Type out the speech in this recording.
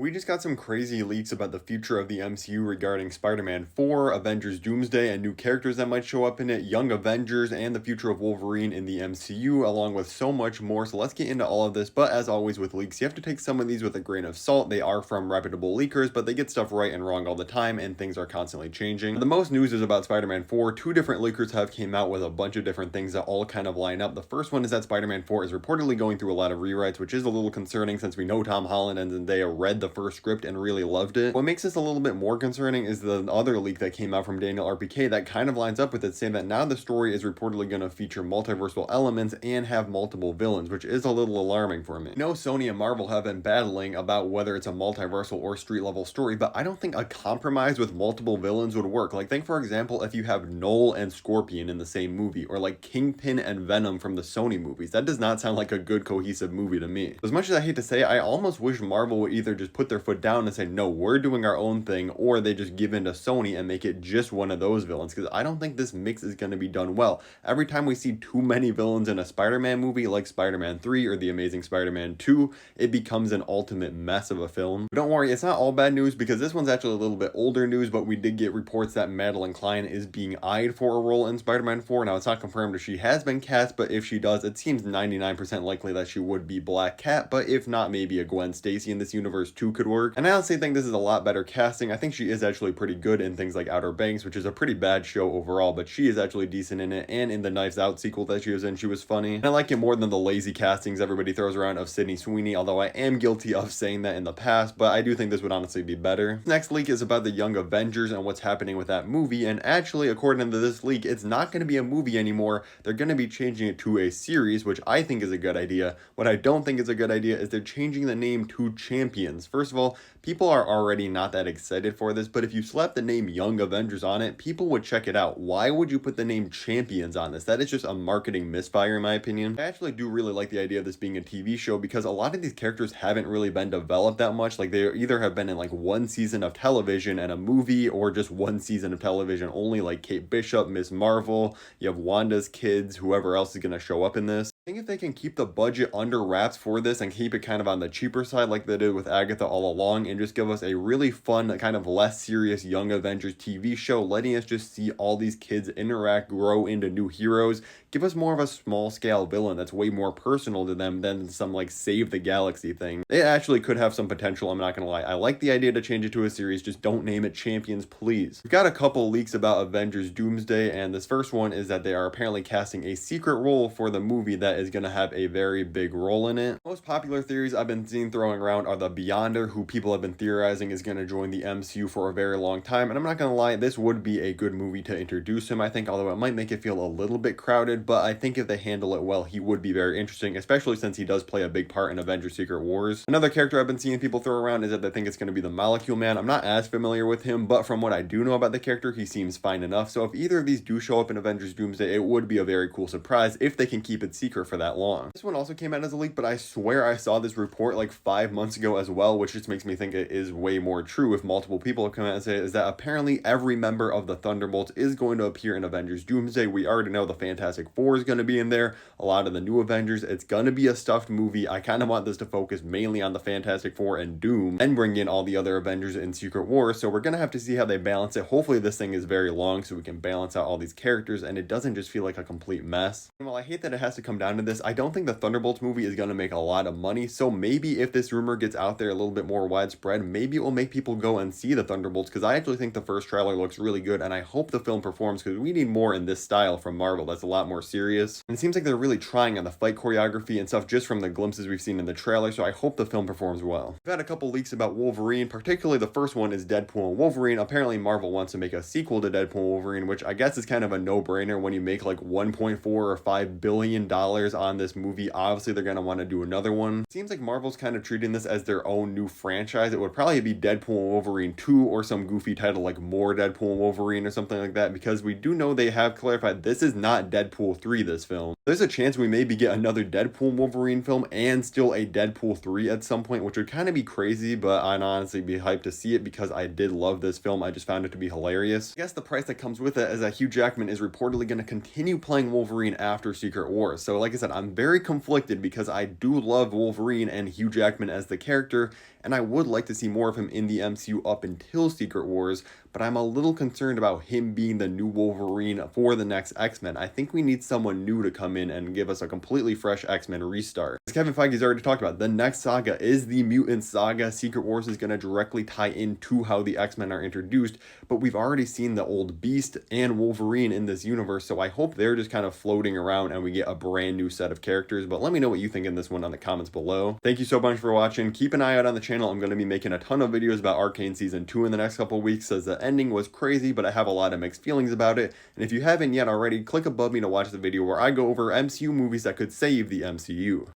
We just got some crazy leaks about the future of the MCU regarding Spider-Man 4, Avengers Doomsday, and new characters that might show up in it, Young Avengers, and the future of Wolverine in the MCU, along with so much more. So let's get into all of this. But as always with leaks, you have to take some of these with a grain of salt. They are from reputable leakers, but they get stuff right and wrong all the time, and things are constantly changing. The most news is about Spider-Man 4. Two different leakers have came out with a bunch of different things that all kind of line up. The first one is that Spider-Man 4 is reportedly going through a lot of rewrites, which is a little concerning since we know Tom Holland and Zendaya read the first script and really loved it. What makes this a little bit more concerning is the other leak that came out from Daniel RPK that kind of lines up with it, saying that now the story is reportedly going to feature multiversal elements and have multiple villains, which is a little alarming for me. I know Sony and Marvel have been battling about whether it's a multiversal or street level story, but I don't think a compromise with multiple villains would work. Like, think for example, if you have Null and Scorpion in the same movie, or like Kingpin and Venom from the Sony movies. That does not sound like a good cohesive movie to me. As much as I hate to say, I almost wish Marvel would either just put their foot down and say, no, we're doing our own thing, or they just give in to Sony and make it just one of those villains, because I don't think this mix is going to be done well. Every time we see too many villains in a Spider-Man movie, like Spider-Man 3 or The Amazing Spider-Man 2, it becomes an ultimate mess of a film. But don't worry, it's not all bad news, because this one's actually a little bit older news, but we did get reports that Madeline Klein is being eyed for a role in Spider-Man 4. Now, it's not confirmed if she has been cast, but if she does, it seems 99% likely that she would be Black Cat, but if not, maybe a Gwen Stacy in this universe too could work. And I honestly think this is a lot better casting. I think she is actually pretty good in things like Outer Banks, which is a pretty bad show overall, but she is actually decent in it, and in the Knives Out sequel that she was in, she was funny. And I like it more than the lazy castings everybody throws around of Sydney Sweeney, although I am guilty of saying that in the past, but I do think this would honestly be better. Next leak is about the Young Avengers and what's happening with that movie, and actually, according to this leak, it's not going to be a movie anymore. They're going to be changing it to a series, which I think is a good idea. What I don't think is a good idea is they're changing the name to Champions. First of all, people are already not that excited for this, but if you slap the name Young Avengers on it, people would check it out. Why would you put the name Champions on this? That is just a marketing misfire in my opinion. I actually do really like the idea of this being a TV show, because a lot of these characters haven't really been developed that much. Like, they either have been in like one season of television and a movie, or just one season of television only, like Kate Bishop, Miss Marvel, you have Wanda's kids, whoever else is going to show up in this. I think if they can keep the budget under wraps for this and keep it kind of on the cheaper side like they did with Agatha all along, and just give us a really fun, kind of less serious Young Avengers TV show, letting us just see all these kids interact, grow into new heroes, give us more of a small scale villain that's way more personal to them than some like Save the Galaxy thing. It actually could have some potential, I'm not gonna lie. I like the idea to change it to a series, just don't name it Champions, please. We've got a couple leaks about Avengers Doomsday, and this first one is that they are apparently casting a secret role for the movie that is going to have a very big role in it. Most popular theories I've been seeing throwing around are the Beyonder, who people have been theorizing is going to join the MCU for a very long time, and I'm not going to lie, this would be a good movie to introduce him, I think, although it might make it feel a little bit crowded, but I think if they handle it well, he would be very interesting, especially since he does play a big part in Avengers Secret Wars. Another character I've been seeing people throw around is that they think it's going to be the Molecule Man. I'm not as familiar with him, but from what I do know about the character, he seems fine enough, so if either of these do show up in Avengers Doomsday, it would be a very cool surprise if they can keep it secret for that long. This one also came out as a leak, but I swear I saw this report like 5 months ago as well, which just makes me think it is way more true if multiple people have come out and say it, is that apparently every member of the Thunderbolts is going to appear in Avengers Doomsday. We already know the Fantastic Four is going to be in there, a lot of the new Avengers. It's going to be a stuffed movie. I kind of want this to focus mainly on the Fantastic Four and Doom, and bring in all the other Avengers in Secret Wars, so we're going to have to see how they balance it. Hopefully this thing is very long so we can balance out all these characters and it doesn't just feel like a complete mess. And while I hate that it has to come down to this, I don't think the Thunderbolts movie is going to make a lot of money, so maybe if this rumor gets out there a little bit more widespread, maybe it will make people go and see the Thunderbolts, because I actually think the first trailer looks really good, and I hope the film performs, because we need more in this style from Marvel that's a lot more serious. And it seems like they're really trying on the fight choreography and stuff just from the glimpses we've seen in the trailer, so I hope the film performs well. We've had a couple leaks about Wolverine, particularly the first one is Deadpool Wolverine. Apparently Marvel wants to make a sequel to Deadpool Wolverine, which I guess is kind of a no-brainer when you make like 1.4 or $5 billion on this movie. Obviously they're going to want to do another one. It seems like Marvel's kind of treating this as their own new franchise. It would probably be Deadpool Wolverine 2 or some goofy title like More Deadpool Wolverine or something like that, because we do know they have clarified this is not Deadpool 3, this film. There's a chance we maybe get another Deadpool Wolverine film and still a Deadpool 3 at some point, which would kind of be crazy, but I'd honestly be hyped to see it because I did love this film. I just found it to be hilarious. I guess the price that comes with it is that Hugh Jackman is reportedly going to continue playing Wolverine after Secret Wars. So like like I said, I'm very conflicted because I do love Wolverine and Hugh Jackman as the character, and I would like to see more of him in the MCU up until Secret Wars, but I'm a little concerned about him being the new Wolverine for the next X-Men. I think we need someone new to come in and give us a completely fresh X-Men restart. As Kevin Feige's already talked about, the next saga is the Mutant Saga. Secret Wars is going to directly tie into how the X-Men are introduced, but we've already seen the old Beast and Wolverine in this universe, so I hope they're just kind of floating around and we get a brand new set of characters. But let me know what you think in this one on the comments below. Thank you so much for watching. Keep an eye out on the channel. I'm going to be making a ton of videos about Arcane Season 2 in the next couple of weeks, as the ending was crazy, but I have a lot of mixed feelings about it. And if you haven't yet already, click above me to watch the video where I go over MCU movies that could save the MCU.